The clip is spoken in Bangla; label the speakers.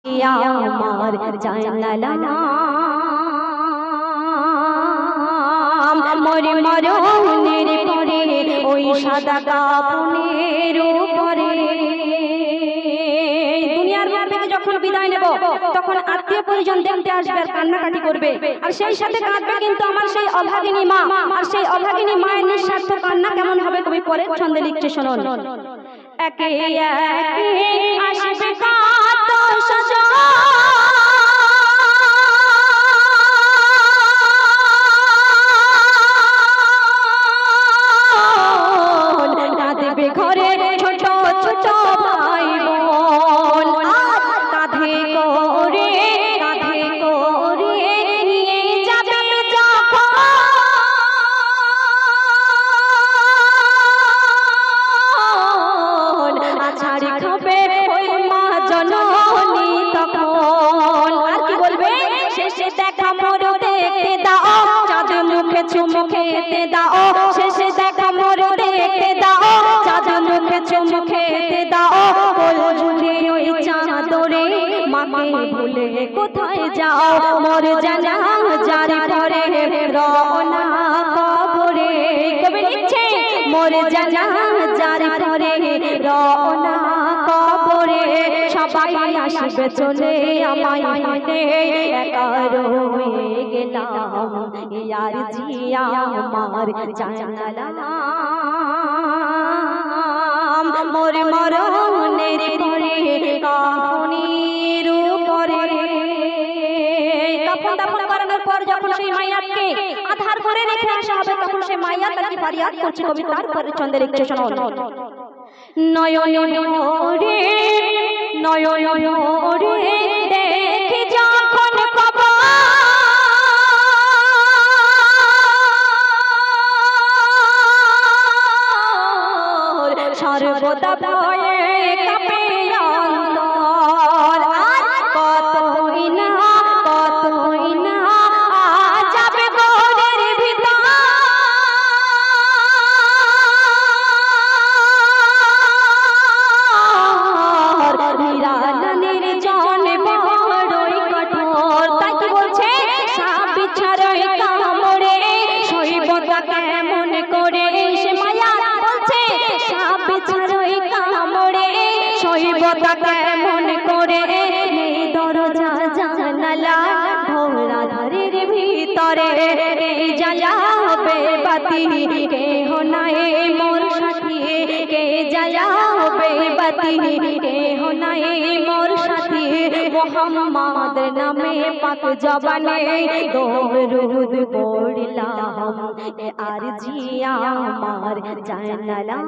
Speaker 1: আমার জানালাম মরে মরণের পরে ওই সাদা কাফনের উপরে দুনিয়ার বুক থেকে যখন বিদায় নেব তখন আত্মীয় পরিজন দেখতে আসবে আর কান্নাকাটি করবে আর সেই সাথে কাঁদবে কিন্তু আমার সেই অভাগিনী মা আর সেই অভাগিনী মায়ের নিঃস্বার্থ কান্না কেমন হবে কবি পরের ছন্দে লিখছে শুনুন একে একে আসবে কত সজন কাঁদবে ঘরে ছোট ছোট ভাই বোন কাঁধে করে নিয়ে যাবে যখন আছাড় খাবে ওই মা জননী তখন আর কি বলবে শেষে দেখা মোর দেখতে দাও চাঁদ মুখে চুমু খেতে দাও শেষে দেখা মোর দেখতে দাও চাঁদ মুখে চুমু খেতে দাও বল ঝুলে ওই চাঁদরে মাকে ভুলে কোথায় যাও মোর জানা যার পরে রওনা কবরে কবি লিখছে মোর জানা যার পরে রওনা কবরে সবাই আসবে চলে আমায় হেঁটে একা রয়ে গেলাম ইয়ার জিয়া আমার জানালাম মোর মরণের পরে কাফনের উপরে কাফন দাফন করানোর পর যখন সেই মাইয়াকে আধার করে রেখে আসা হবে তখন সেই মাইয়া তাকে ফরিয়াদ করছে কবি তার পরে ছন্দে লিখছে শুনুন নয়ন রে নয়ন রে দেখি যখন কবর সর্বদা ভয়ে কাঁপে অন্তর আর কতই না যাবে ঘরের ভিতর নিরালানের জনে বড়ই কঠোর তাই কি বলছে সাপ বিছারই কামড়ে সইবতা কেমন করে সে মায়া বলছে সাপ বিছারই কামড়ে সইবতা কেমন করে নেই দরজা জানালা ঘোরা ধারের ভিতরে এই জ্বালাবে বাতি কেহ নাই মোর সাথী কে জ্বালাবে বাতি কেহ নাই মোর সাথী মোহাম্মদ নামে পাক জবানে দরুদ পড়লাম আর জিয়া আমার জানালাম